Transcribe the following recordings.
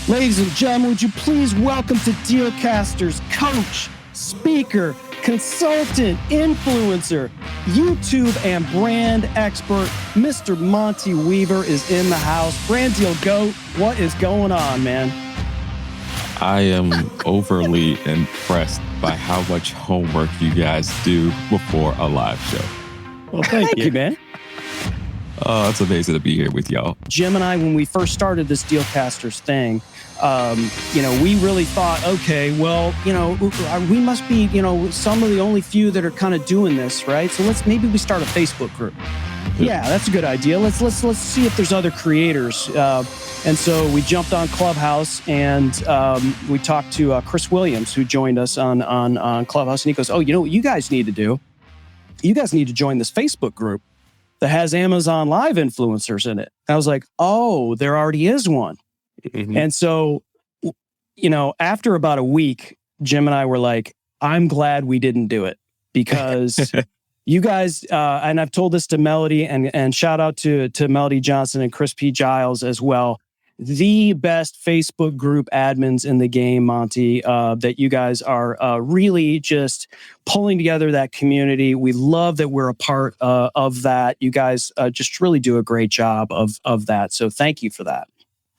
Ladies and gentlemen, would you please welcome to Dealcasters coach, speaker, consultant, influencer, YouTube and brand expert, Mr. Monte Weaver is in the house. Brand Deal Goat, what is going on, man? I am overly impressed by how much homework you guys do before a live show. Well, thank you, man. Oh, it's amazing to be here with y'all. Jim and I, when we first started this Dealcasters thing, we really thought, okay, well, we must be, some of the only few that are kind of doing this, right? So maybe we start a Facebook group. Yeah, that's a good idea. Let's see if there's other creators. And so we jumped on Clubhouse and we talked to Chris Williams, who joined us on Clubhouse. And he goes, oh, you know what you guys need to do? You guys need to join this Facebook group that has Amazon Live influencers in it. I was like, oh, there already is one. Mm-hmm. And so, after about a week, Jim and I were like, I'm glad we didn't do it because you guys, and I've told this to Melody and shout out to Melody Johnson and Chris P. Giles as well. The best Facebook group admins in the game, Monte, that you guys are really just pulling together that community. We love that we're a part of that. You guys just really do a great job of that. So thank you for that.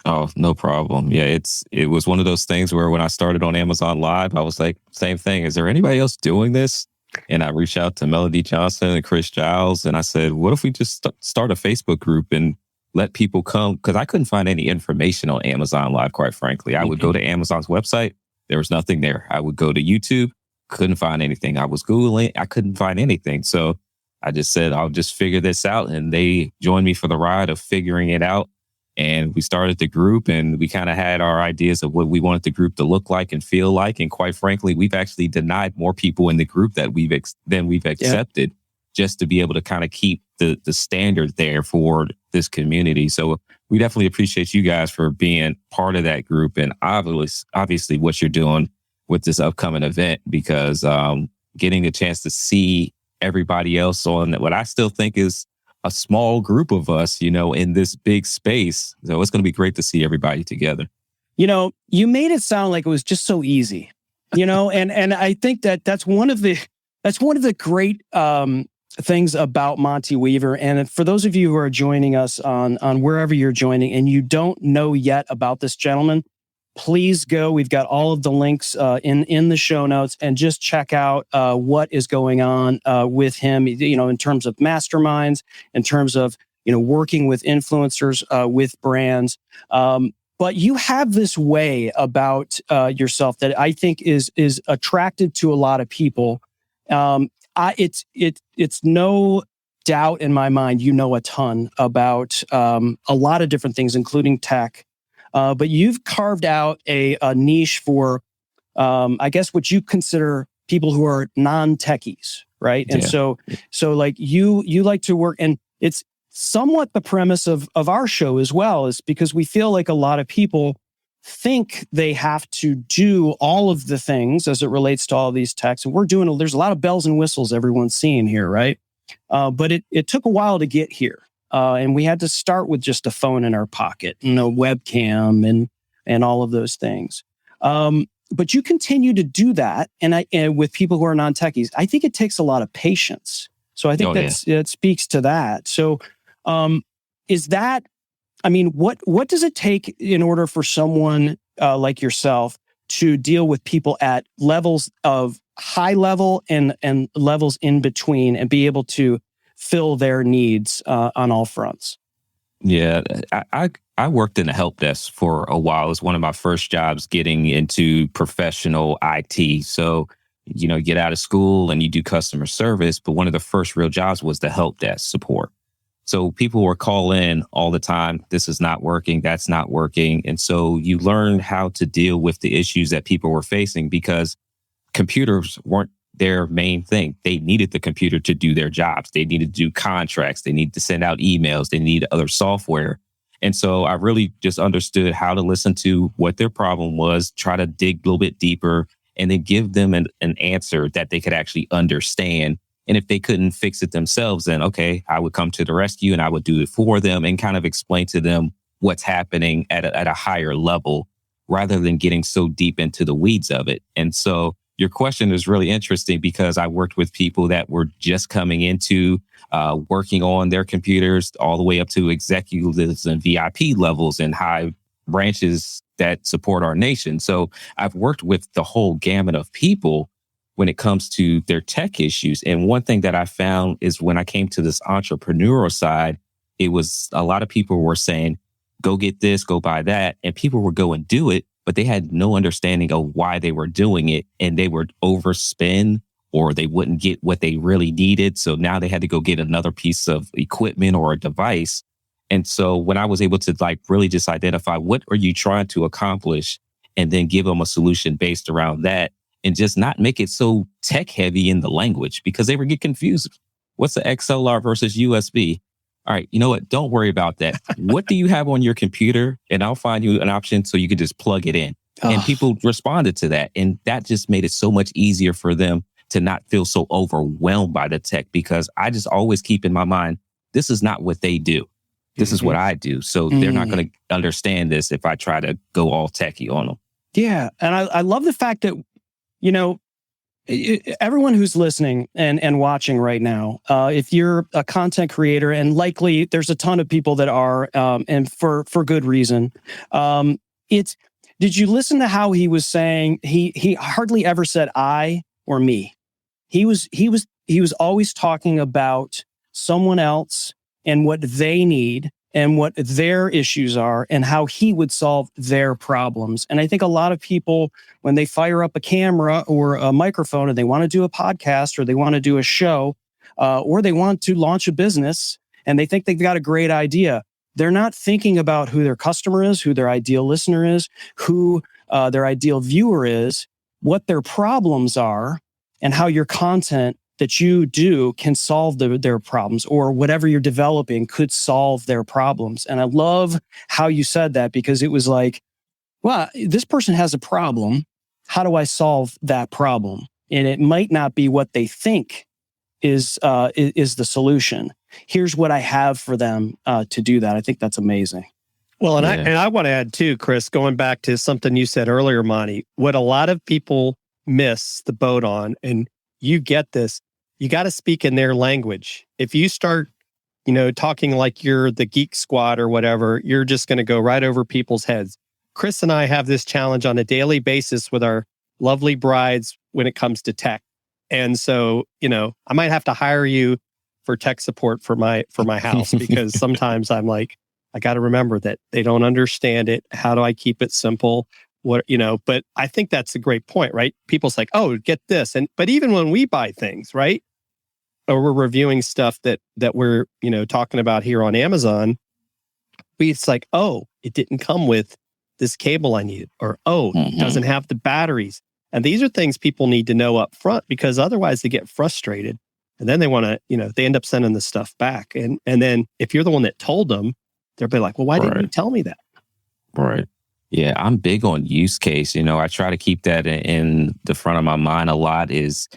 Oh, no problem. Yeah, it was one of those things where when I started on Amazon Live, I was like, same thing. Is there anybody else doing this? And I reached out to Melody Johnson and Chris Giles, and I said, what if we just start a Facebook group and let people come? Because I couldn't find any information on Amazon Live, quite frankly. I would go to Amazon's website. There was nothing there. I would go to YouTube. Couldn't find anything. I was Googling. I couldn't find anything. So I just said, I'll just figure this out. And they joined me for the ride of figuring it out. And we started the group and we kind of had our ideas of what we wanted the group to look like and feel like. And quite frankly, we've actually denied more people in the group than we've accepted just to be able to kind of keep the standard there for this community. So we definitely appreciate you guys for being part of that group and obviously what you're doing with this upcoming event, because getting a chance to see everybody else on what I still think is a small group of us, in this big space. So it's going to be great to see everybody together. You made it sound like it was just so easy, and I think that's one of the great things about Monte Weaver. And for those of you who are joining us on wherever you're joining and you don't know yet about this gentleman, please go. We've got all of the links in the show notes, and just check out what is going on with him, in terms of masterminds, in terms of, working with influencers, with brands. But you have this way about yourself that I think is attractive to a lot of people. It's no doubt in my mind, a ton about a lot of different things, including tech. But you've carved out a niche for, I guess, what you consider people who are non-techies, right? And so like you like to work, and it's somewhat the premise of our show as well, is because we feel like a lot of people think they have to do all of the things as it relates to all of these techs. And there's a lot of bells and whistles everyone's seeing here, right? But it took a while to get here. And we had to start with just a phone in our pocket, webcam and all of those things. But you continue to do that. And with people who are non-techies, I think it takes a lot of patience. So I think that speaks to that. So is that, what does it take in order for someone like yourself to deal with people at levels of high level and levels in between and be able to fill their needs on all fronts? Yeah, I worked in the help desk for a while. It was one of my first jobs getting into professional IT. So, get out of school and you do customer service, but one of the first real jobs was the help desk support. So people were calling in all the time. This is not working. That's not working. And so you learn how to deal with the issues that people were facing, because computers weren't their main thing. They needed the computer to do their jobs. They needed to do contracts. They needed to send out emails. They needed other software. And so I really just understood how to listen to what their problem was, try to dig a little bit deeper, and then give them an answer that they could actually understand. And if they couldn't fix it themselves, then, okay, I would come to the rescue and I would do it for them and kind of explain to them what's happening at a higher level. rather than getting so deep into the weeds of it. And so your question is really interesting because I worked with people that were just coming into working on their computers all the way up to executives and VIP levels and high branches that support our nation. So I've worked with the whole gamut of people when it comes to their tech issues. And one thing that I found is when I came to this entrepreneurial side, it was a lot of people were saying, go get this, go buy that. And people would go and do it, but they had no understanding of why they were doing it. And they would overspend or they wouldn't get what they really needed. So now they had to go get another piece of equipment or a device. And so when I was able to like really just identify what are you trying to accomplish and then give them a solution based around that and just not make it so tech heavy in the language because they would get confused. What's the XLR versus USB? All right, you know what? Don't worry about that. What do you have on your computer? And I'll find you an option so you can just plug it in. And people responded to that. And that just made it so much easier for them to not feel so overwhelmed by the tech because I just always keep in my mind, this is not what they do. This is what I do. So they're not going to understand this if I try to go all techie on them. Yeah. And I love the fact that, you know, everyone who's listening and watching right now, if you're a content creator, and likely there's a ton of people that are, and for good reason, did you listen to how he was saying he hardly ever said I or me. He was always talking about someone else and what they need and what their issues are and how he would solve their problems. And I think a lot of people, when they fire up a camera or a microphone and they want to do a podcast or they want to do a show or they want to launch a business and they think they've got a great idea, they're not thinking about who their customer is, who their ideal listener is, who their ideal viewer is, what their problems are, and how your content that you do can solve their problems, or whatever you're developing could solve their problems. And I love how you said that because it was like, well, this person has a problem. How do I solve that problem? And it might not be what they think is the solution. Here's what I have for them to do that. I think that's amazing. Well, and I want to add too, Chris, going back to something you said earlier, Monte, what a lot of people miss the boat on, and you get this, you got to speak in their language. If you start, talking like you're the geek squad or whatever, you're just going to go right over people's heads. Chris and I have this challenge on a daily basis with our lovely brides when it comes to tech. And so, I might have to hire you for tech support for my house because sometimes I'm like, I got to remember that they don't understand it. How do I keep it simple? But I think that's a great point, right? People's like, oh, get this. But even when we buy things, right? Or we're reviewing stuff that we're, talking about here on Amazon, it's like, oh, it didn't come with this cable I needed, or, oh, it doesn't have the batteries. And these are things people need to know up front because otherwise they get frustrated. And then they want to, they end up sending the stuff back. And then if you're the one that told them, they'll be like, well, why didn't you tell me that? Right. Yeah, I'm big on use case. I try to keep that in the front of my mind a lot. It's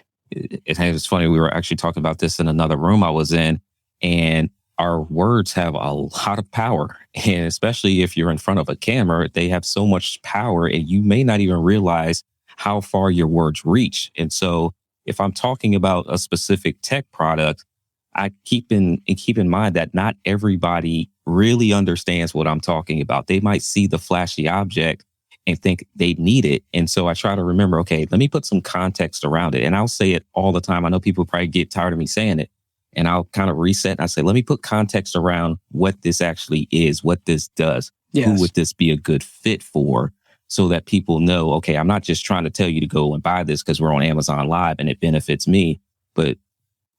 funny. We were actually talking about this in another room I was in, and our words have a lot of power. And especially if you're in front of a camera, they have so much power and you may not even realize how far your words reach. And so if I'm talking about a specific tech product, I keep in mind that not everybody really understands what I'm talking about. They might see the flashy object and think they need it. And so I try to remember, okay, let me put some context around it. And I'll say it all the time. I know people probably get tired of me saying it. And I'll kind of reset and I say, let me put context around what this actually is, what this does. Yes. Who would this be a good fit for? So that people know, okay, I'm not just trying to tell you to go and buy this because we're on Amazon Live and it benefits me, but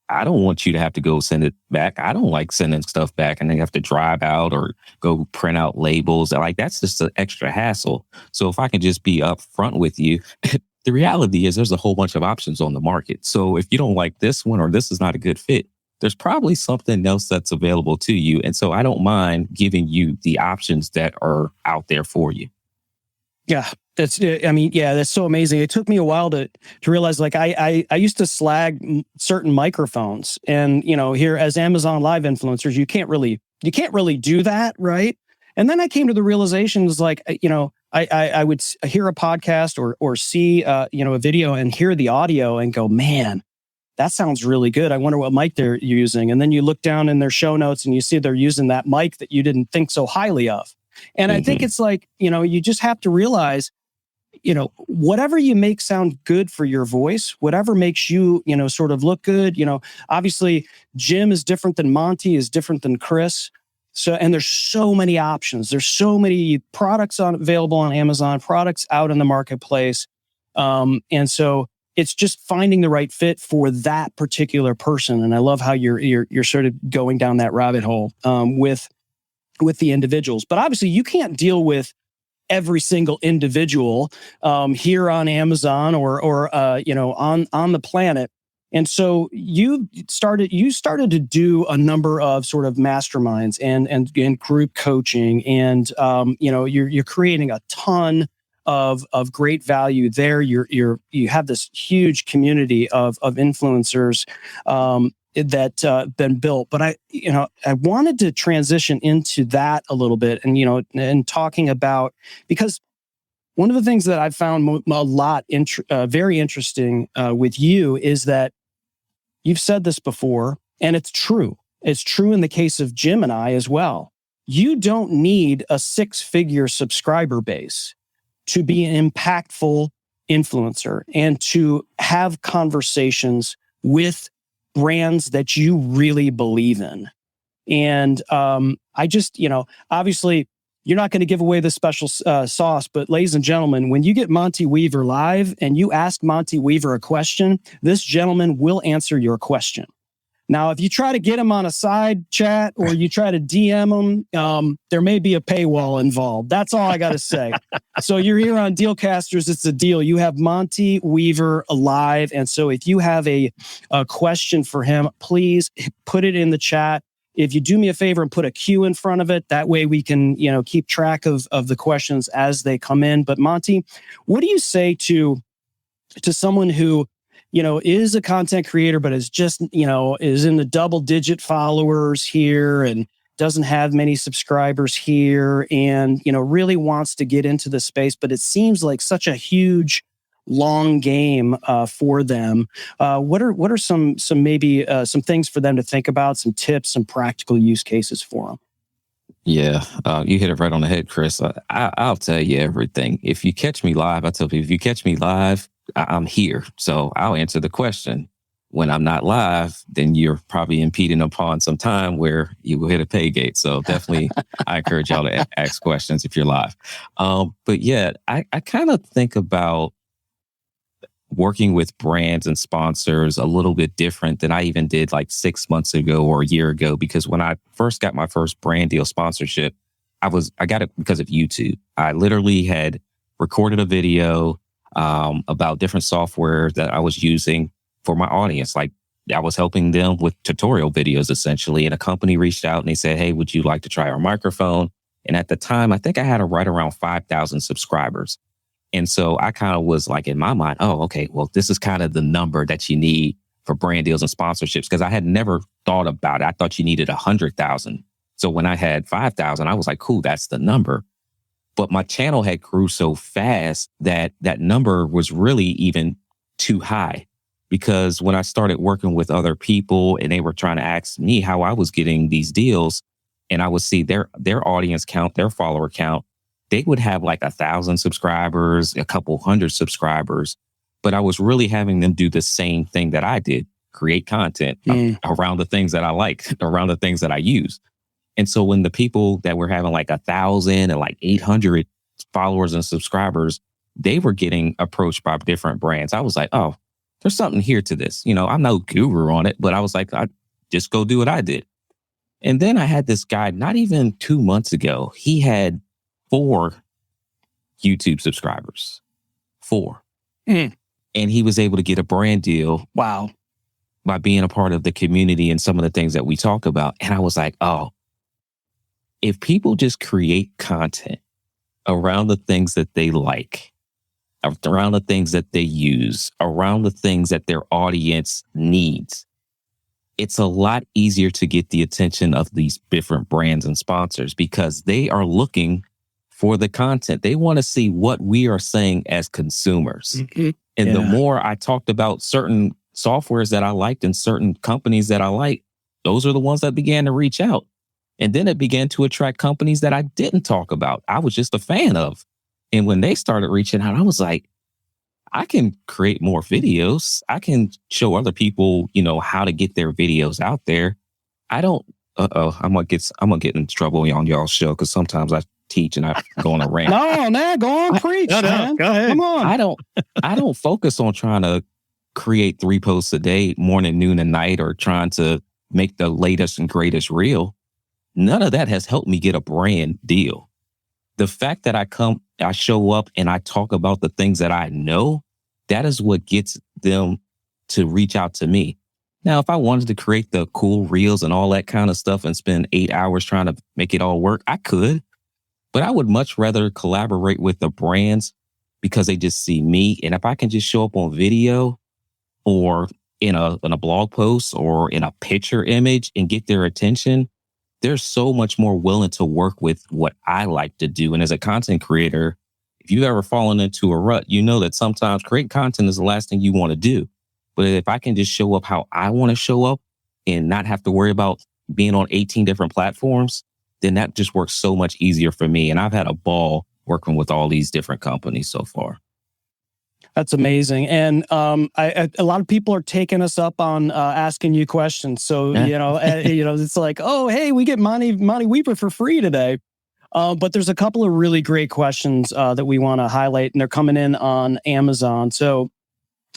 I don't want you to have to go send it back. I don't like sending stuff back and then you have to drive out or go print out labels. Like, that's just an extra hassle. So if I can just be upfront with you, the reality is there's a whole bunch of options on the market. So if you don't like this one or this is not a good fit, there's probably something else that's available to you. And so I don't mind giving you the options that are out there for you. Yeah, that's so amazing. It took me a while to realize, like, I used to slag certain microphones, and here as Amazon Live influencers, you can't really do that, right? And then I came to the realization, like, I would hear a podcast or see a video and hear the audio and go, man, that sounds really good. I wonder what mic they're using. And then you look down in their show notes and you see they're using that mic that you didn't think so highly of. And I think it's like, you just have to realize, whatever you make sound good for your voice, whatever makes you, sort of look good, obviously Jim is different than Monte, is different than Chris. So, and there's so many options. There's so many products available on Amazon, products out in the marketplace. And so it's just finding the right fit for that particular person. And I love how you're sort of going down that rabbit hole with the individuals. But obviously you can't deal with every single individual here on Amazon or on the planet. And so you started to do a number of sort of masterminds and group coaching, and you're creating a ton of great value there. You have this huge community of influencers that been built. But I wanted to transition into that a little bit, and talking about, because one of the things that I've found a lot very interesting with you is that you've said this before, and it's true. It's true in the case of Jim and I as well. You don't need a 6-figure subscriber base to be an impactful influencer and to have conversations with brands that you really believe in. And I just, obviously you're not going to give away the special sauce, but ladies and gentlemen, when you get Monte Weaver live and you ask Monte Weaver a question, this gentleman will answer your question. Now, if you try to get him on a side chat or you try to DM him, there may be a paywall involved. That's all I got to say. So you're here on Dealcasters. It's a deal. You have Monte Weaver live. And so if you have a question for him, please put it in the chat. If you do me a favor and put a Q in front of it, that way we can, keep track of the questions as they come in. But Monte, what do you say to someone who, is a content creator, but is just, is in the double-digit followers here and doesn't have many subscribers here and, really wants to get into the space, but it seems like such a huge, long game for them. What are some maybe some things for them to think about, some tips, some practical use cases for them? Yeah, you hit it right on the head, Chris. I'll tell you everything. If you catch me live, I tell people, if you catch me live, I'm here. So I'll answer the question. When I'm not live, then you're probably impeding upon some time where you will hit a pay gate. So definitely, I encourage y'all to ask questions if you're live. But yeah, I kind of think about working with brands and sponsors a little bit different than I even did like 6 months ago or a year ago, because when I first got my first brand deal sponsorship, I got it because of YouTube. I literally had recorded a video about different software that I was using for my audience. Like I was helping them with tutorial videos essentially, and a company reached out and they said, "Hey, would you like to try our microphone?" And at the time, I think I had right around 5,000 subscribers. And so I kind of was like, in my mind, oh, okay, well, this is kind of the number that you need for brand deals and sponsorships, because I had never thought about it. I thought you needed 100,000. So when I had 5,000, I was like, cool, that's the number. But my channel had grew so fast that that number was really even too high, because when I started working with other people and they were trying to ask me how I was getting these deals, and I would see their audience count, their follower count, they would have like 1,000 subscribers, a couple hundred subscribers, but I was really having them do the same thing that I did, create content around the things that I like, around the things that I use. And so when the people that were having like 1,000 and like 800 followers and subscribers, they were getting approached by different brands. I was like, oh, there's something here to this. I'm no guru on it, but I was like, I just go do what I did. And then I had this guy, not even 2 months ago, he had 4 YouTube subscribers, 4. And he was able to get a brand deal. Wow. By being a part of the community and some of the things that we talk about. And I was like, oh, if people just create content around the things that they like, around the things that they use, around the things that their audience needs, it's a lot easier to get the attention of these different brands and sponsors, because they are looking for the content. They want to see what we are saying as consumers. And the more I talked about certain softwares that I liked and certain companies that I like, those are the ones that began to reach out. And then it began to attract companies that I didn't talk about. I was just a fan of. And when they started reaching out, I was like, I can create more videos. I can show other people, how to get their videos out there. I don't, I'm gonna get in trouble on y'all's show because sometimes I teach and I go on a rant. No, go on, preach, man. Go ahead. Come on. I don't focus on trying to create 3 posts a day, morning, noon, and night, or trying to make the latest and greatest reel. None of that has helped me get a brand deal. The fact that I show up and I talk about the things that I know, that is what gets them to reach out to me. Now, if I wanted to create the cool reels and all that kind of stuff and spend 8 hours trying to make it all work, I could. But I would much rather collaborate with the brands because they just see me. And if I can just show up on video or in a blog post or in a picture image and get their attention, they're so much more willing to work with what I like to do. And as a content creator, if you've ever fallen into a rut, you know that sometimes creating content is the last thing you want to do. But if I can just show up how I want to show up and not have to worry about being on 18 different platforms, then that just works so much easier for me. And I've had a ball working with all these different companies so far. That's amazing. And a lot of people are taking us up on asking you questions. So, it's like, oh, hey, we get Monte Weeper for free today. But there's a couple of really great questions that we want to highlight, and they're coming in on Amazon. So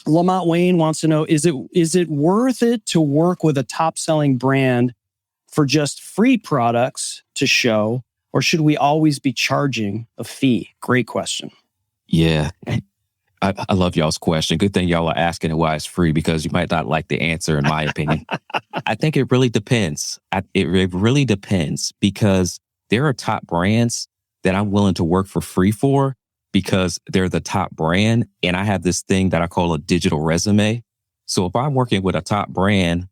Lamont Wayne wants to know, is it worth it to work with a top-selling brand for just free products to show, or should we always be charging a fee? Great question. Yeah. I love y'all's question. Good thing y'all are asking it why it's free, because you might not like the answer, in my opinion. I think it really depends. It really depends, because there are top brands that I'm willing to work for free for because they're the top brand. And I have this thing that I call a digital resume. So if I'm working with a top brand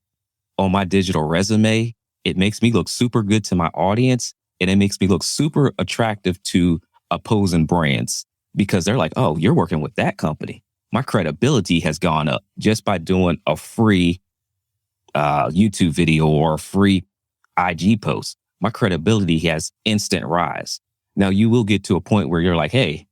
on my digital resume, it makes me look super good to my audience, and it makes me look super attractive to opposing brands. Because they're like, oh, you're working with that company. My credibility has gone up just by doing a free YouTube video or a free IG post. My credibility has instant rise. Now, you will get to a point where you're like, hey,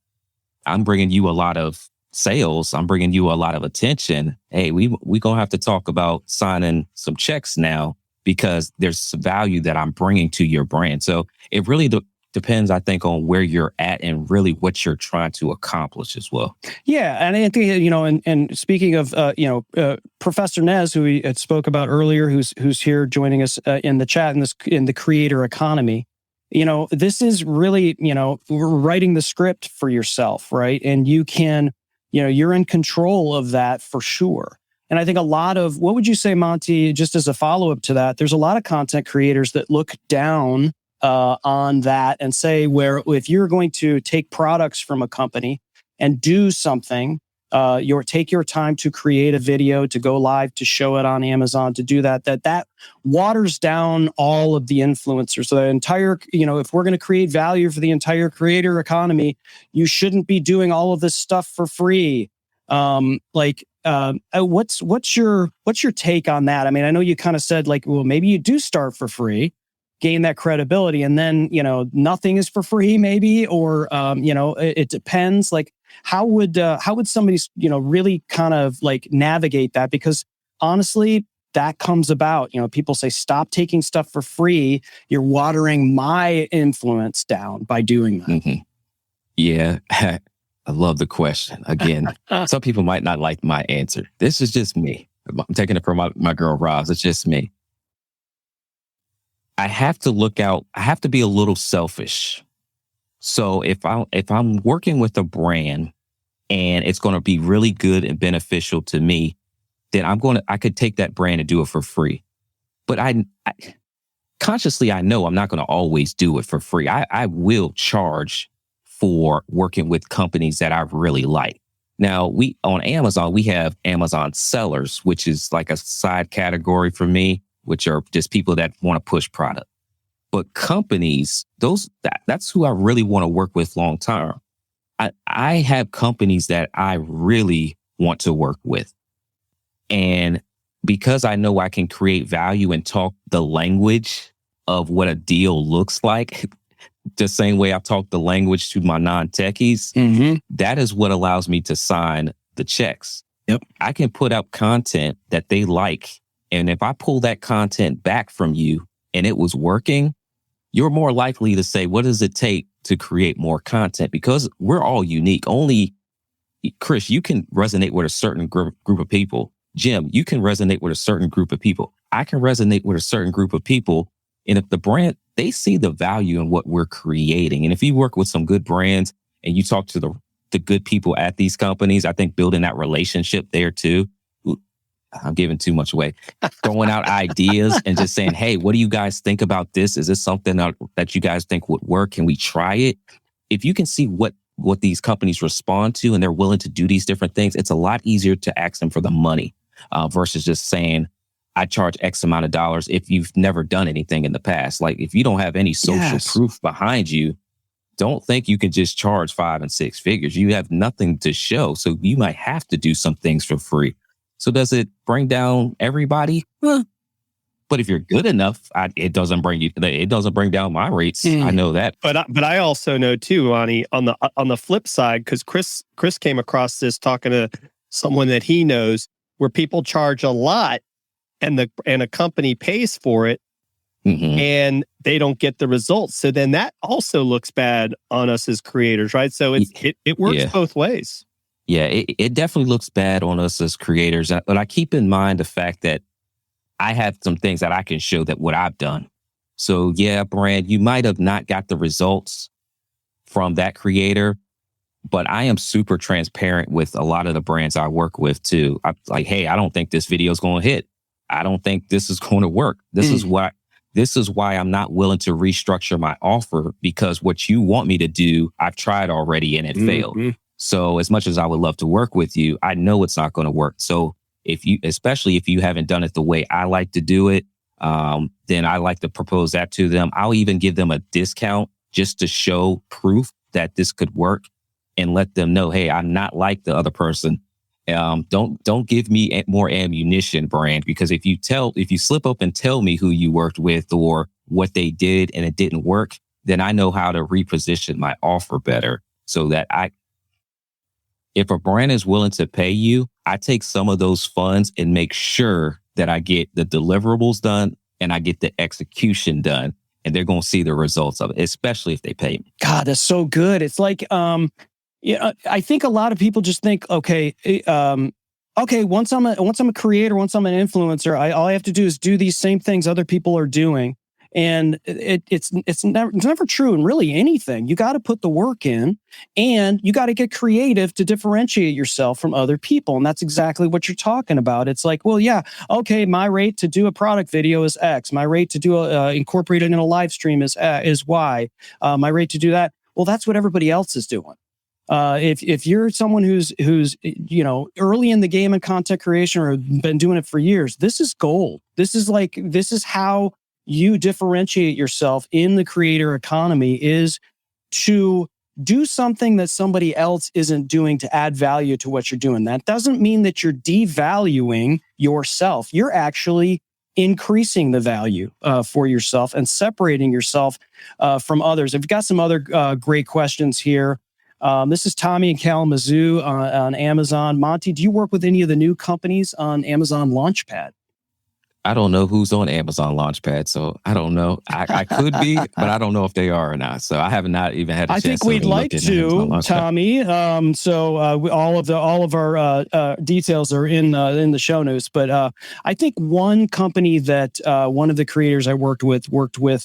I'm bringing you a lot of sales. I'm bringing you a lot of attention. Hey, we going to have to talk about signing some checks now because there's some value that I'm bringing to your brand. So it really depends, I think, on where you're at and really what you're trying to accomplish as well. Yeah, and I think and speaking of Professor Nez, who we spoke about earlier, who's here joining us in the chat in the creator economy. This is really we're writing the script for yourself, right? And you can you're in control of that for sure. And I think a lot of, what would you say, Monte? Just as a follow up to that, there's a lot of content creators that look down on that and say, where if you're going to take products from a company and do something, take your time to create a video, to go live, to show it on Amazon, to do that waters down all of the influencers. So the entire, if we're going to create value for the entire creator economy, you shouldn't be doing all of this stuff for free. What's your take on that? I mean, I know you kind of said like, well, maybe you do start for free, gain that credibility, and then nothing is for free maybe, or it depends. Like how would somebody really kind of like navigate that? Because honestly, that comes about, people say, stop taking stuff for free, you're watering my influence down by doing that. Mm-hmm. Yeah. I love the question. Again, some people might not like my answer. This is just me. I'm taking it from my girl Roz. It's just me. I have to look out. I have to be a little selfish. So if I'm working with a brand and it's going to be really good and beneficial to me, then I could take that brand and do it for free. But I consciously, I know I'm not going to always do it for free. I will charge for working with companies that I really like. Now, on Amazon, we have Amazon sellers, which is like a side category for me, which are just people that want to push product. But companies, that's who I really want to work with long term. I have companies that I really want to work with. And because I know I can create value and talk the language of what a deal looks like, the same way I talk the language to my non-techies, that is what allows me to sign the checks. Yep. I can put out content that they like. And if I pull that content back from you and it was working, you're more likely to say, what does it take to create more content? Because we're all unique. Only, Chris, you can resonate with a certain group of people. Jim, you can resonate with a certain group of people. I can resonate with a certain group of people. And if the brand, they see the value in what we're creating. And if you work with some good brands and you talk to the good people at these companies, I think building that relationship there too. I'm giving too much away. Throwing out ideas and just saying, hey, what do you guys think about this? Is this something that you guys think would work? Can we try it? If you can see what these companies respond to and they're willing to do these different things, it's a lot easier to ask them for the money versus just saying, I charge X amount of dollars if you've never done anything in the past. Like if you don't have any social proof behind you, don't think you can just charge 5 and 6 figures. You have nothing to show. So you might have to do some things for free. So does it bring down everybody? But if you're good enough, it doesn't bring down my rates. I know that. But I also know too, Lonnie, on the flip side, because Chris came across this talking to someone that he knows, where people charge a lot and a company pays for it, and they don't get the results. So then that also looks bad on us as creators, right? So it works both ways. Yeah, it definitely looks bad on us as creators. But I keep in mind the fact that I have some things that I can show that what I've done. So yeah, brand, you might have not got the results from that creator, but I am super transparent with a lot of the brands I work with too. I'm like, hey, I don't think this video is going to hit. I don't think this is going to work. This is why I'm not willing to restructure my offer, because what you want me to do, I've tried already and it failed. So as much as I would love to work with you, I know it's not going to work. So especially if you haven't done it the way I like to do it, then I like to propose that to them. I'll even give them a discount just to show proof that this could work and let them know, hey, I'm not like the other person. Don't give me more ammunition, brand, because if you slip up and tell me who you worked with or what they did and it didn't work, then I know how to reposition my offer better so that if a brand is willing to pay you, I take some of those funds and make sure that I get the deliverables done and I get the execution done, and they're going to see the results of it, especially if they pay me. God, that's so good. It's like, I think a lot of people just think, okay, once I'm a creator, once I'm an influencer, all I have to do is do these same things other people are doing. And it's never true in really anything. You got to put the work in, and you got to get creative to differentiate yourself from other people. And that's exactly what you're talking about. It's like, well, yeah, okay, my rate to do a product video is X. My rate to do incorporate it in a live stream is Y. My rate to do that, well, that's what everybody else is doing. If you're someone who's early in the game in content creation or been doing it for years, this is gold. This is how you differentiate yourself in the creator economy, is to do something that somebody else isn't doing to add value to what you're doing. That doesn't mean that you're devaluing yourself. You're actually increasing the value for yourself and separating yourself from others. I've got some other great questions here. This is Tommy in Kalamazoo on Amazon. Monte, do you work with any of the new companies on Amazon Launchpad? I don't know who's on Amazon Launchpad, so I don't know. I could be, but I don't know if they are or not. So I have not even had a chance. I think we'd like to, Tommy. So all of our details are in the show notes. But I think one company that one of the creators I worked with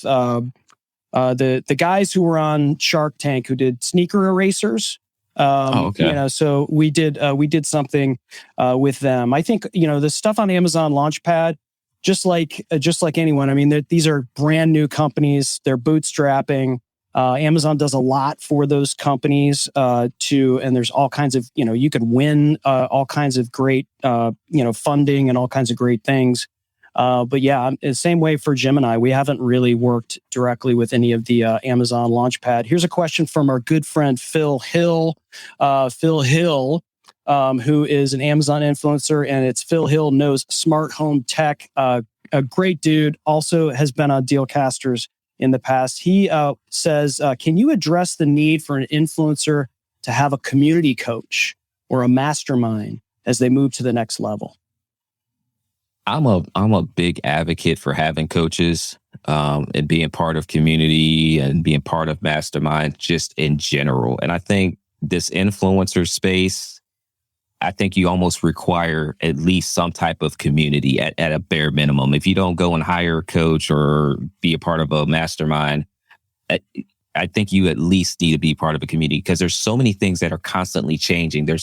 the guys who were on Shark Tank who did sneaker erasers. Okay. So we did something with them. I think the stuff on Amazon Launchpad, just like anyone. I mean, these are brand new companies. They're bootstrapping. Amazon does a lot for those companies and there's all kinds of, you could win all kinds of great, funding and all kinds of great things But yeah, the same way for Gemini. We haven't really worked directly with any of the Amazon Launchpad. Here's a question from our good friend Phil Hill. Phil Hill, who is an Amazon influencer, and it's Phil Hill knows smart home tech. A great dude, also has been on Dealcasters in the past. He says, can you address the need for an influencer to have a community coach or a mastermind as they move to the next level? I'm a big advocate for having coaches and being part of community and being part of mastermind just in general. And I think this influencer space, I think you almost require at least some type of community at a bare minimum. If you don't go and hire a coach or be a part of a mastermind, I think you at least need to be part of a community, because there's so many things that are constantly changing. There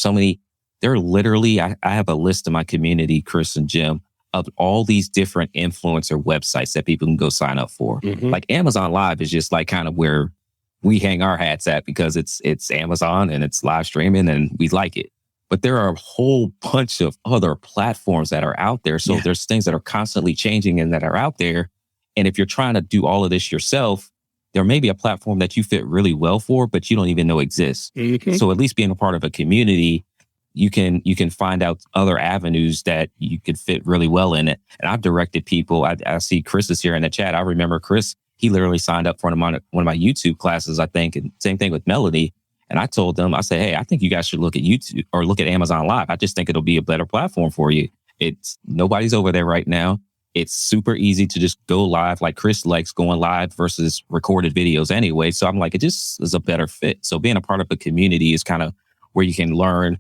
are literally, I have a list in my community, Chris and Jim, of all these different influencer websites that people can go sign up for. Mm-hmm. Like Amazon Live is just like kind of where we hang our hats at, because it's Amazon and it's live streaming and we like it. But there are a whole bunch of other platforms that are out there. So there's things that are constantly changing and that are out there. And if you're trying to do all of this yourself, there may be a platform that you fit really well for, but you don't even know exists. Mm-hmm. So at least being a part of a community, you can find out other avenues that you could fit really well in it. And I've directed people. I see Chris is here in the chat. I remember Chris, he literally signed up for one of my YouTube classes, I think, and same thing with Melody. And I told them, I said, hey, I think you guys should look at YouTube or look at Amazon Live. I just think it'll be a better platform for you. Nobody's over there right now. It's super easy to just go live. Like Chris likes going live versus recorded videos anyway. So I'm like, it just is a better fit. So being a part of a community is kind of where you can learn,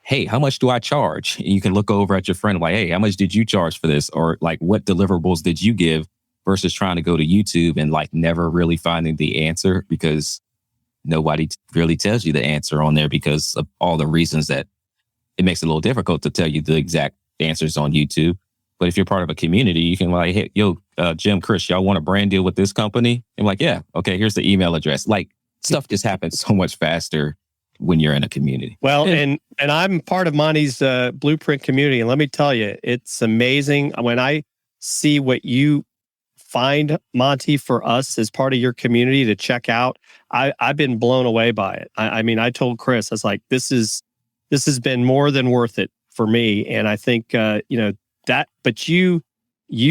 hey, how much do I charge? And you can look over at your friend like, hey, how much did you charge for this? Or like, what deliverables did you give? Versus trying to go to YouTube and like never really finding the answer, because nobody really tells you the answer on there because of all the reasons that it makes it a little difficult to tell you the exact answers on YouTube. But if you're part of a community, you can like, hey, yo, Jim, Chris, y'all want a brand deal with this company? I'm like, yeah, okay, here's the email address. Like stuff just happens so much faster when you're in a community. Well, and I'm part of Monte's Blueprint community. And let me tell you, it's amazing when I see what you find, Monte, for us as part of your community to check out. I've been blown away by it. I mean, I told Chris, I was like, this has been more than worth it for me. And I think, but you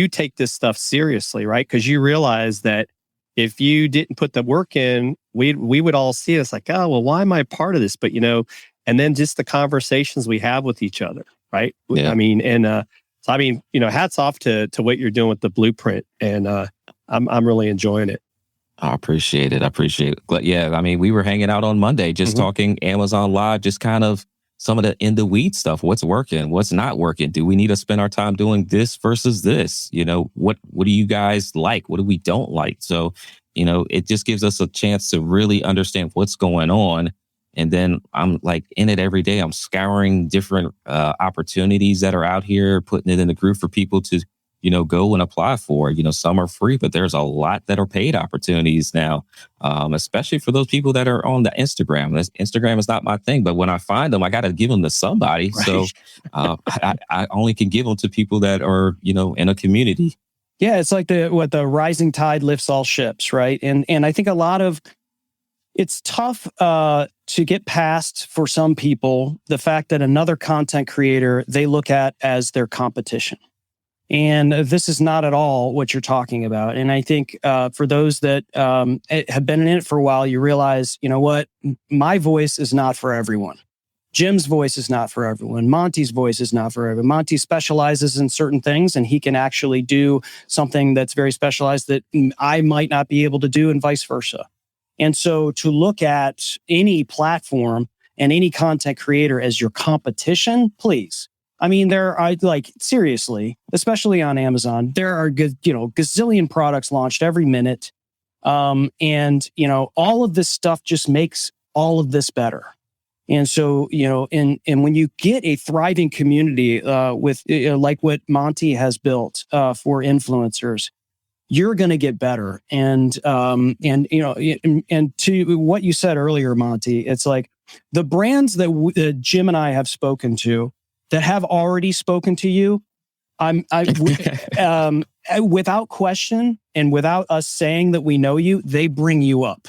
take this stuff seriously, right? Because you realize that if you didn't put the work in, we would all see it. It's like, oh, well, why am I part of this? But, and then just the conversations we have with each other, right? Yeah. I mean, hats off to what you're doing with the Blueprint. And I'm really enjoying it. I appreciate it. But yeah, I mean, we were hanging out on Monday, just talking Amazon Live, just kind of some of the in the weed stuff. What's working? What's not working? Do we need to spend our time doing this versus this? What do you guys like? What do we don't like? So, it just gives us a chance to really understand what's going on. And then I'm like in it every day. I'm scouring different opportunities that are out here, putting it in the group for people to, go and apply for. Some are free, but there's a lot that are paid opportunities now, especially for those people that are on the Instagram. Instagram is not my thing, but when I find them, I got to give them to somebody. Right. So I only can give them to people that are, in a community. Yeah, it's like the rising tide lifts all ships, right? And I think it's tough to get past for some people the fact that another content creator they look at as their competition. And this is not at all what you're talking about. And I think for those that have been in it for a while, you realize, what? My voice is not for everyone. Jim's voice is not for everyone. Monte's voice is not for everyone. Monte specializes in certain things, and he can actually do something that's very specialized that I might not be able to do, and vice versa. And so to look at any platform and any content creator as your competition, please. I mean, seriously, especially on Amazon, there are gazillion products launched every minute. And all of this stuff just makes all of this better. And so, and when you get a thriving community with like what Monte has built for influencers, you're going to get better. And to what you said earlier, Monte, it's like the brands that Jim and I have spoken to that have already spoken to you, Without question and without us saying that we know you, they bring you up.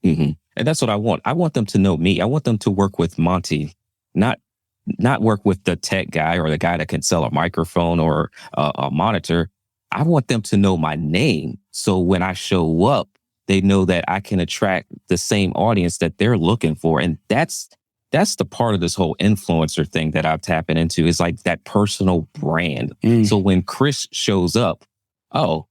Mm-hmm. And that's what I want. I want them to know me. I want them to work with Monte, not work with the tech guy or the guy that can sell a microphone or a monitor. I want them to know my name. So when I show up, they know that I can attract the same audience that they're looking for. And that's the part of this whole influencer thing that I'm tapping into, is like that personal brand. So when Chris shows up, oh,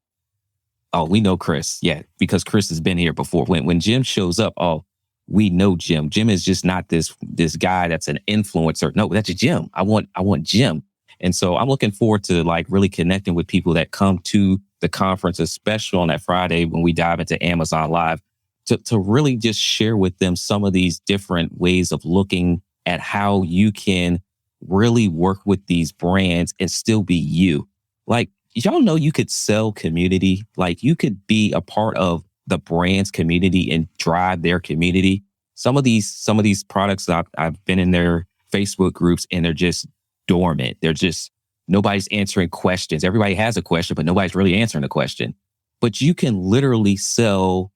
we know Chris. Yeah, because Chris has been here before. When Jim shows up, oh, we know Jim. Jim is just not this guy that's an influencer. No, that's Jim. I want Jim. And so I'm looking forward to like really connecting with people that come to the conference, especially on that Friday when we dive into Amazon Live, to really just share with them some of these different ways of looking at how you can really work with these brands and still be you. Like, y'all know you could sell community. Like, you could be a part of the brand's community and drive their community. Some of these products I've been in their Facebook groups and they're just dormant. They're just, nobody's answering questions. Everybody has a question, but nobody's really answering the question. But you can literally sell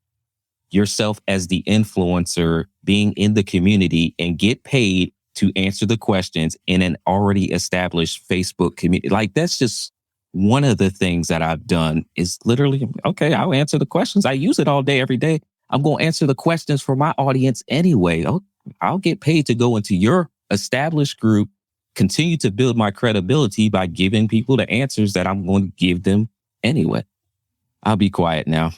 yourself as the influencer, being in the community, and get paid to answer the questions in an already established Facebook community. Like, that's just one of the things that I've done, is literally, okay, I'll answer the questions. I use it all day, every day. I'm going to answer the questions for my audience anyway. I'll get paid to go into your established group, continue to build my credibility by giving people the answers that I'm going to give them anyway. I'll be quiet now.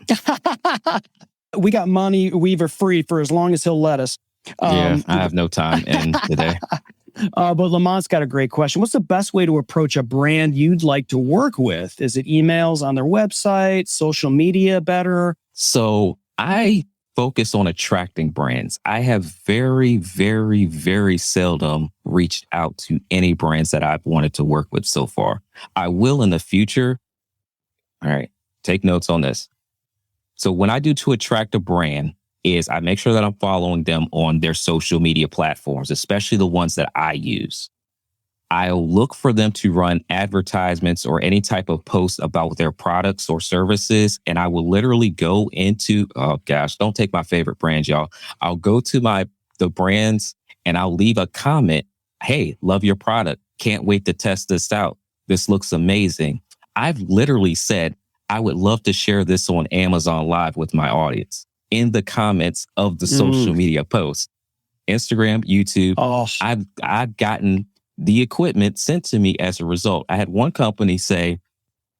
We got Monte Weaver free for as long as he'll let us. I have no time in today. But Lamont's got a great question. What's the best way to approach a brand you'd like to work with? Is it emails on their website, social media better? So I focus on attracting brands. I have very, very, very seldom reached out to any brands that I've wanted to work with so far. I will in the future. All right, take notes on this. So when I do to attract a brand, is I make sure that I'm following them on their social media platforms, especially the ones that I use. I'll look for them to run advertisements or any type of post about their products or services. And I will literally go into, oh gosh, don't take my favorite brands, y'all. I'll go to the brands and I'll leave a comment. Hey, love your product. Can't wait to test this out. This looks amazing. I've literally said, I would love to share this on Amazon Live with my audience in the comments of the social media posts. Instagram, YouTube. Oh. I've gotten the equipment sent to me as a result. I had one company say,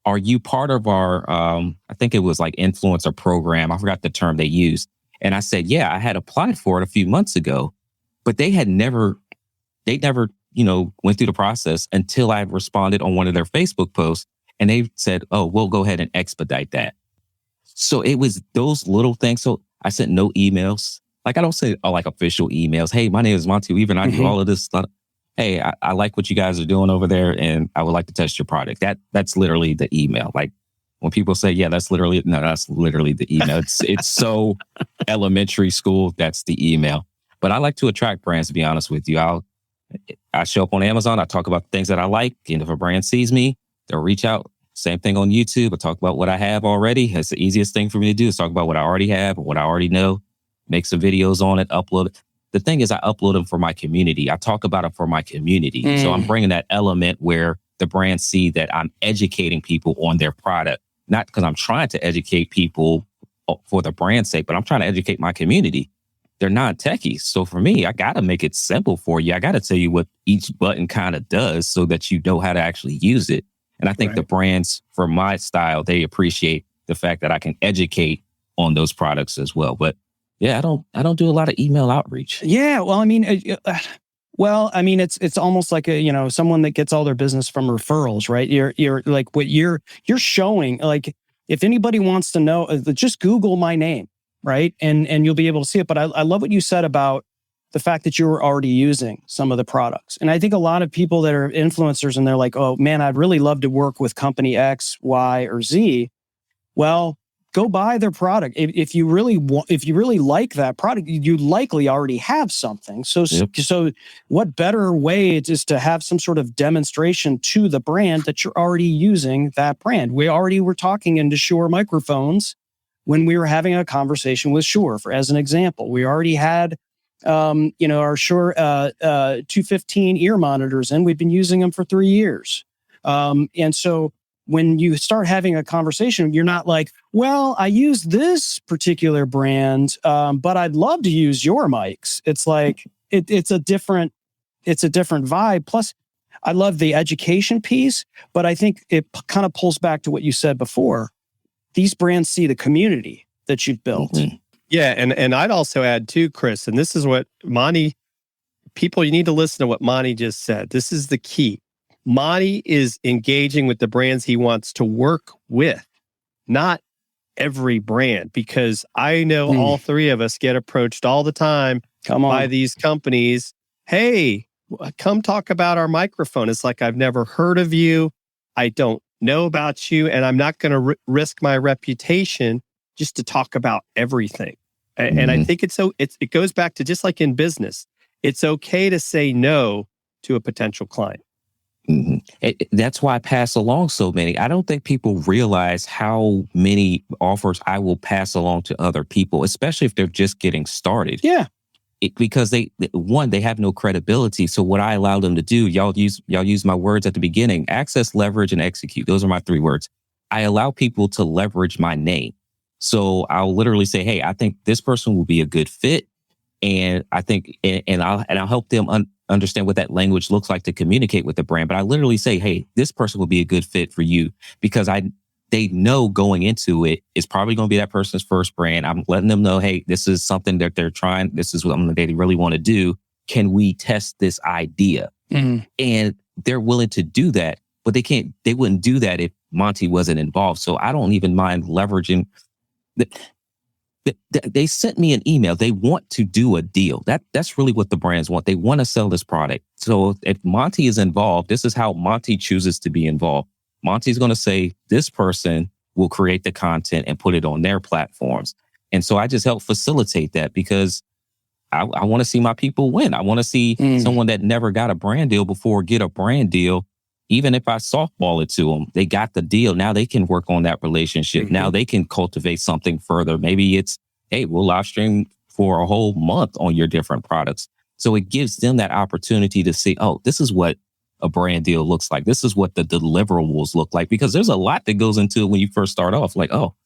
are you part of our, I think it was like influencer program. I forgot the term they used. And I said, yeah, I had applied for it a few months ago, but they never, went through the process until I responded on one of their Facebook posts. And they said, oh, we'll go ahead and expedite that. So it was those little things. So I sent no emails. Like, I don't say, like official emails. Hey, my name is Monte Weaver and I do all of this stuff. Hey, I like what you guys are doing over there and I would like to test your product. That's literally the email. Like, when people say, yeah, that's literally the email. It's so elementary school. That's the email. But I like to attract brands, to be honest with you. I show up on Amazon. I talk about things that I like. And if a brand sees me, they'll reach out. Same thing on YouTube. I talk about what I have already. It's the easiest thing for me to do is talk about what I already have, what I already know, make some videos on it, upload it. The thing is, I upload them for my community. I talk about it for my community. So I'm bringing that element where the brands see that I'm educating people on their product, not because I'm trying to educate people for the brand's sake, but I'm trying to educate my community. They're not techies. So for me, I got to make it simple for you. I got to tell you what each button kind of does so that you know how to actually use it. And I think the brands, for my style, they appreciate the fact that I can educate on those products as well. But yeah, I don't do a lot of email outreach. Yeah, well, I mean, it's almost like someone that gets all their business from referrals, right? You're like what you're showing. Like, if anybody wants to know, just Google my name, right? And you'll be able to see it. But I love what you said about the fact that you were already using some of the products. And I think a lot of people that are influencers and they're like, oh man, I'd really love to work with company X, Y, or Z. Well, go buy their product. If you really like that product, you likely already have something. So, so what better way is to have some sort of demonstration to the brand that you're already using that brand. We already were talking into Shure microphones when we were having a conversation with Shure, as an example. We already had, our Shure 215 ear monitors, and we've been using them for 3 years. And so when you start having a conversation, you're not like, well, I use this particular brand, but I'd love to use your mics. It's like, it's a different vibe. Plus, I love the education piece, but I think it kind of pulls back to what you said before. These brands see the community that you've built. Mm-hmm. Yeah. And I'd also add too, Chris, and this is what people, you need to listen to what Monte just said. This is the key. Monte is engaging with the brands he wants to work with, not every brand, because I know all three of us get approached all the time by these companies. Hey, come talk about our microphone. It's like, I've never heard of you. I don't know about you, and I'm not going to risk my reputation just to talk about everything. And I think it goes back to, just like in business, it's okay to say no to a potential client. That's why I pass along so many. I don't think people realize how many offers I will pass along to other people, especially if they're just getting started. Yeah. Because they have no credibility. So what I allow them to do, y'all use my words at the beginning: access, leverage, and execute. Those are my 3 words. I allow people to leverage my name. So I'll literally say, hey, I think this person will be a good fit. And I think, and I'll help them understand what that language looks like to communicate with the brand. But I literally say, hey, this person will be a good fit for you, because they know going into it, it's probably going to be that person's first brand. I'm letting them know, hey, this is something that they're trying. This is what they really want to do. Can we test this idea? And they're willing to do that, but they wouldn't do that if Monte wasn't involved. So I don't even mind leveraging. They sent me an email. They want to do a deal. That's really what the brands want. They want to sell this product. So if Monte is involved, this is how Monte chooses to be involved. Monte's going to say, this person will create the content and put it on their platforms. And so I just help facilitate that, because I want to see my people win. I want to see someone that never got a brand deal before get a brand deal. Even if I softball it to them, they got the deal. Now they can work on that relationship. Now they can cultivate something further. Maybe it's, hey, we'll live stream for a whole month on your different products. So it gives them that opportunity to see, oh, this is what a brand deal looks like. This is what the deliverables look like, because there's a lot that goes into it when you first start off. Like, oh,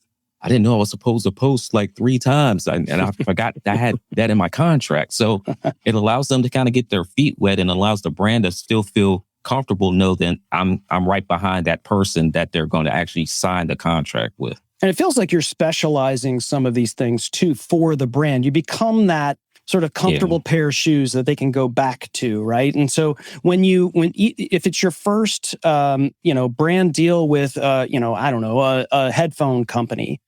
I didn't know I was supposed to post like 3 times. And I forgot I had that in my contract. So it allows them to kind of get their feet wet, and allows the brand to still feel comfortable, know that I'm right behind that person that they're going to actually sign the contract with. And it feels like you're specializing some of these things too for the brand. You become that sort of comfortable pair of shoes that they can go back to, right? And so if it's your first, brand deal with, a headphone company,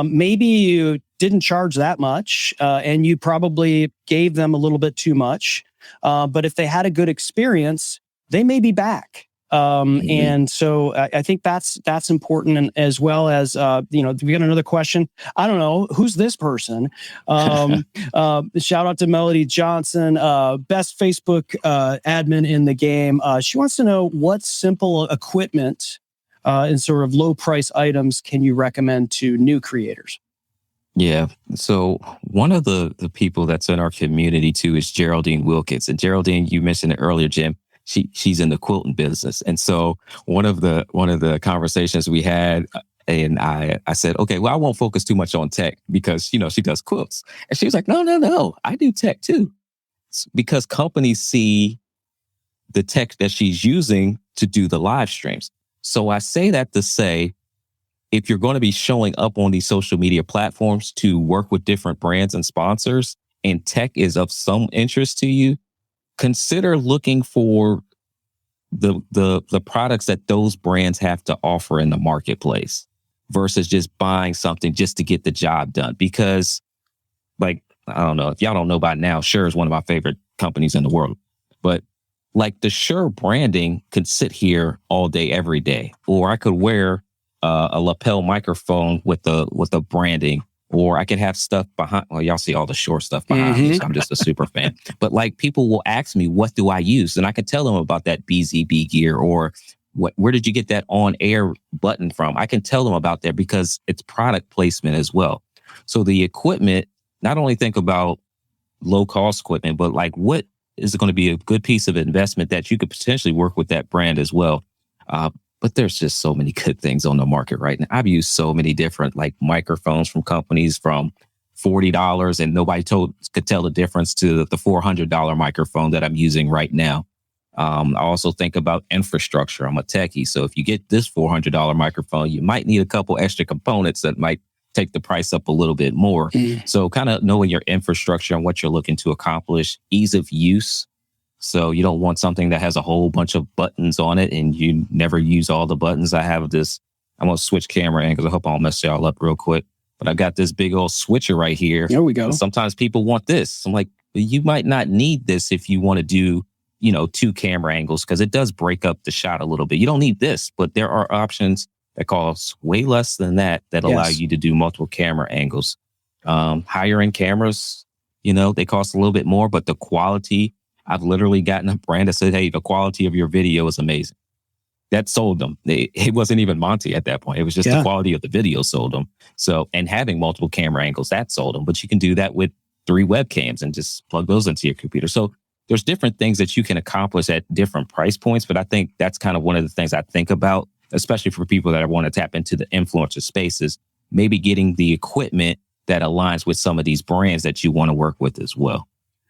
maybe you didn't charge that much, and you probably gave them a little bit too much. But if they had a good experience, they may be back. And so I think that's important. And as well as, we got another question. I don't know, who's this person? Shout out to Melody Johnson, best Facebook admin in the game. She wants to know, what simple equipment and sort of low price items can you recommend to new creators? Yeah. So one of the people that's in our community too is Geraldine Wilkins. And Geraldine, you mentioned it earlier, Jim. She's in the quilting business. And so one of the conversations we had, and I said, okay, well, I won't focus too much on tech, because, she does quilts. And she was like, no, I do tech too. It's because companies see the tech that she's using to do the live streams. So I say that to say, if you're going to be showing up on these social media platforms to work with different brands and sponsors, and tech is of some interest to you, consider looking for the products that those brands have to offer in the marketplace, versus just buying something just to get the job done. Because, like, I don't know if y'all don't know by now, Shure is one of my favorite companies in the world. But like, the Shure branding could sit here all day, every day, or I could wear a lapel microphone with the branding, or I could have stuff behind. Well, y'all see all the short stuff behind me, so I'm just a super fan. But like, people will ask me, what do I use? And I can tell them about that BZB gear, or where did you get that on air button from? I can tell them about that because it's product placement as well. So the equipment, not only think about low cost equipment, but like, what is going to be a good piece of investment that you could potentially work with that brand as well. But there's just so many good things on the market right now. I've used so many different like microphones from companies from $40, and nobody could tell the difference to the $400 microphone that I'm using right now. I also think about infrastructure. I'm a techie. So if you get this $400 microphone, you might need a couple extra components that might take the price up a little bit more. So kind of knowing your infrastructure and what you're looking to accomplish, ease of use. So you don't want something that has a whole bunch of buttons on it and you never use all the buttons. I'm going to switch camera angles. I hope I don't mess y'all up real quick. But I got this big old switcher right here. There we go. And sometimes people want this. I'm like, you might not need this if you want to do, 2 camera angles, because it does break up the shot a little bit. You don't need this, but there are options that cost way less than that allow you to do multiple camera angles. Higher end cameras, they cost a little bit more, but the quality, I've literally gotten a brand that said, hey, the quality of your video is amazing. That sold them. It wasn't even Monte at that point. It was just the quality of the video sold them. So, and having multiple camera angles, that sold them. But you can do that with 3 webcams and just plug those into your computer. So there's different things that you can accomplish at different price points. But I think that's kind of one of the things I think about, especially for people that want to tap into the influencer spaces, maybe getting the equipment that aligns with some of these brands that you want to work with as well.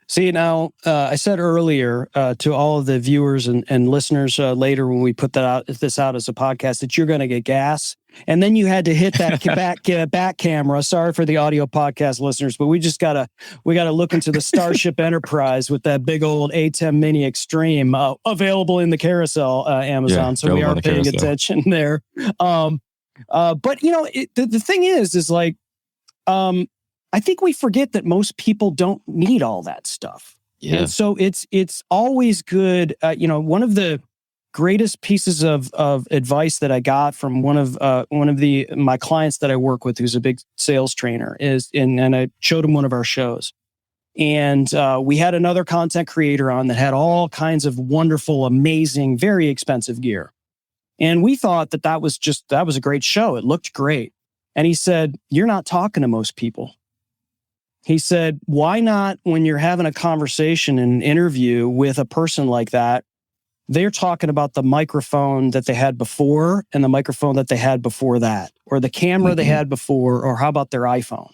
See, now, I said earlier to all of the viewers and listeners later when we put this out as a podcast that you're going to get gas. And then you had to hit that back camera. Sorry for the audio podcast listeners, but we gotta look into the Starship Enterprise with that big old A10 Mini Extreme available in the carousel, Amazon. So we are paying attention there. But the thing is like, I think we forget that most people don't need all that stuff. Yeah. And so it's always good. One of the greatest pieces of advice that I got from one of my clients that I work with, who's a big sales trainer, and I showed him one of our shows. And we had another content creator on that had all kinds of wonderful, amazing, very expensive gear. And we thought that was a great show. It looked great. And he said, "You're not talking to most people." He said, why not, when you're having a conversation and an interview with a person like that, they're talking about the microphone that they had before and the microphone that they had before that, or the camera they had before, or how about their iPhone?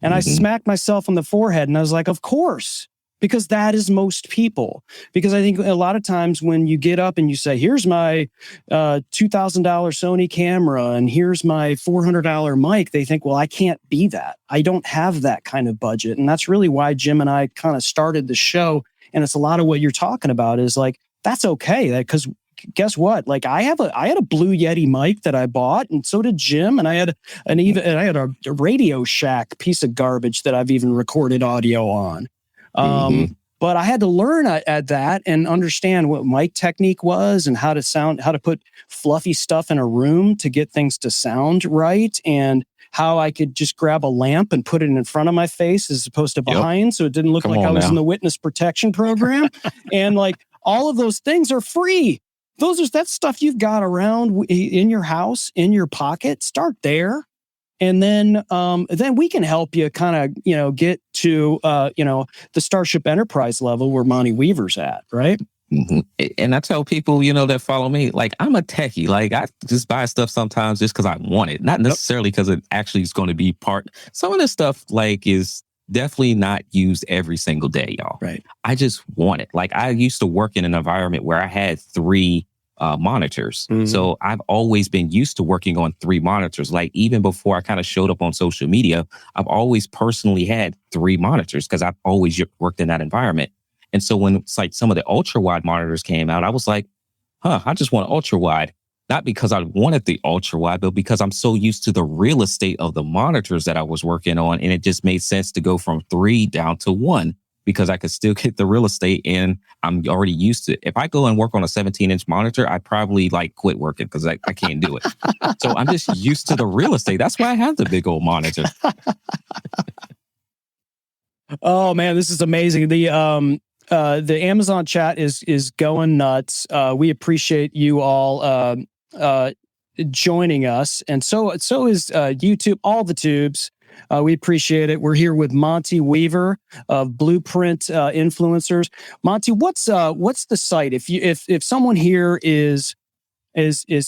And I smacked myself on the forehead and I was like, of course, because that is most people. Because I think a lot of times when you get up and you say, here's my $2,000 Sony camera and here's my $400 mic, they think, well, I can't be that. I don't have that kind of budget. And that's really why Jim and I kind of started the show. And it's a lot of what you're talking about is like, that's okay. Because guess what? Like I had a Blue Yeti mic that I bought, and so did Jim. And I had a Radio Shack piece of garbage that I've even recorded audio on. But I had to learn at that and understand what mic technique was and how to put fluffy stuff in a room to get things to sound right, and how I could just grab a lamp and put it in front of my face as opposed to behind. So it didn't look like I was in the witness protection program. And like all of those things are free. That's stuff you've got around in your house, in your pocket. Start there. And then we can help you kind of, get to, the Starship Enterprise level where Monte Weaver's at, right? And I tell people, that follow me, like I'm a techie. Like I just buy stuff sometimes just because I want it, not necessarily because it actually is going to be part. Some of this stuff like is definitely not used every single day, y'all. Right. I just want it. Like I used to work in an environment where I had 3 monitors. So I've always been used to working on 3 monitors. Like even before I kind of showed up on social media, I've always personally had 3 monitors because I've always worked in that environment. And so when it's like some of the ultra wide monitors came out, I was like, I just want ultra wide. Not because I wanted the ultra wide, but because I'm so used to the real estate of the monitors that I was working on. And it just made sense to go from 3 down to 1. because I could still get the real estate and I'm already used to it. If I go and work on a 17-inch monitor, I probably like quit working because I can't do it. So I'm just used to the real estate. That's why I have the big old monitor. Oh man, this is amazing. The Amazon chat is going nuts. We appreciate you all joining us, and so is YouTube, all the tubes. We appreciate it. We're here with Monte Weaver of Blueprint Influencers. Monte, what's the site? If someone here is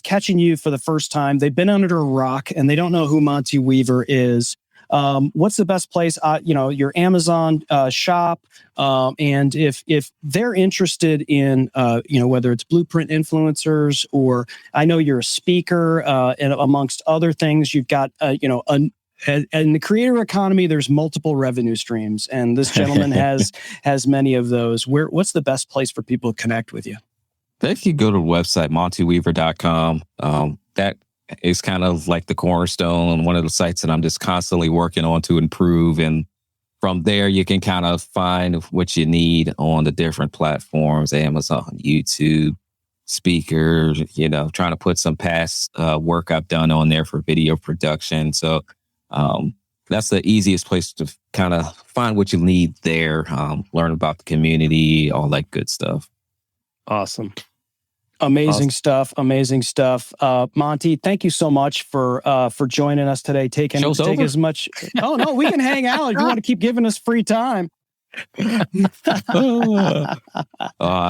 catching you for the first time, they've been under a rock and they don't know who Monte Weaver is. What's the best place? Your Amazon shop, and if they're interested in, whether it's Blueprint Influencers, or I know you're a speaker, and amongst other things, you've got in the creator economy, there's multiple revenue streams, and this gentleman has many of those. What's the best place for people to connect with you? If you go to the website, monteweaver.com, that is kind of like the cornerstone, one of the sites that I'm just constantly working on to improve. And from there, you can kind of find what you need on the different platforms, Amazon, YouTube, speakers, trying to put some past work I've done on there for video production. So that's the easiest place to kind of find what you need there, learn about the community, all that good stuff. Awesome. Amazing stuff. Monte, thank you so much for joining us today. Take as much. Oh no, we can hang out if you want to keep giving us free time. I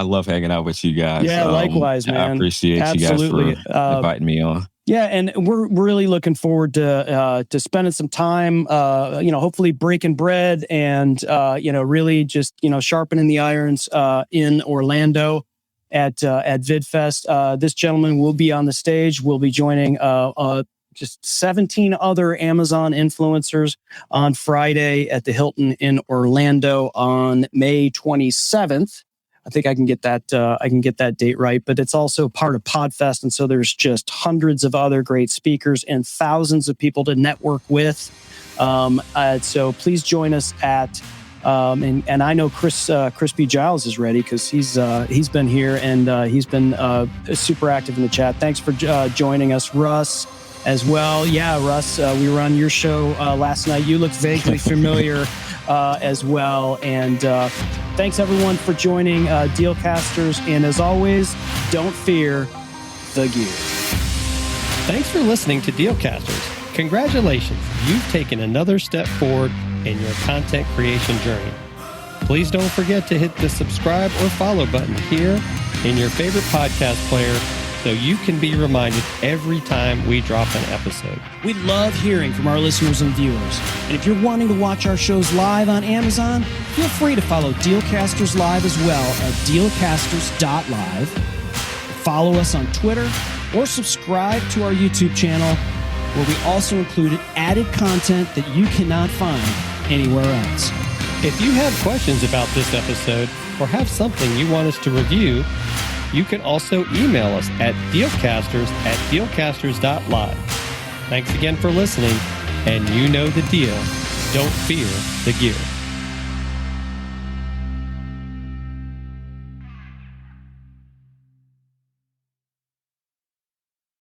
love hanging out with you guys. Yeah, likewise, man. I appreciate Absolutely. you guys for inviting me on. Yeah, and we're really looking forward to spending some time, hopefully breaking bread and really just sharpening the irons in Orlando at VidFest. This gentleman will be on the stage. We'll be joining just 17 other Amazon influencers on Friday at the Hilton in Orlando on May 27th. I think I can get that date right, but it's also part of PodFest, and so there's just hundreds of other great speakers and thousands of people to network with. So please join us at. And I know Chris B. Giles is ready because he's been here and he's been super active in the chat. Thanks for joining us, Russ, as well. Yeah, Russ, we were on your show last night. You look vaguely familiar as well. And thanks everyone for joining Dealcasters. And as always, don't fear the gear. Thanks for listening to Dealcasters. Congratulations, you've taken another step forward in your content creation journey. Please don't forget to hit the subscribe or follow button here in your favorite podcast player so you can be reminded every time we drop an episode. We love hearing from our listeners and viewers. And if you're wanting to watch our shows live on Amazon, feel free to follow Dealcasters Live as well at dealcasters.live. Follow us on Twitter or subscribe to our YouTube channel, where we also included added content that you cannot find anywhere else. If you have questions about this episode or have something you want us to review, you can also email us at dealcasters@dealcasters.live. Thanks again for listening, and you know the deal. Don't fear the gear.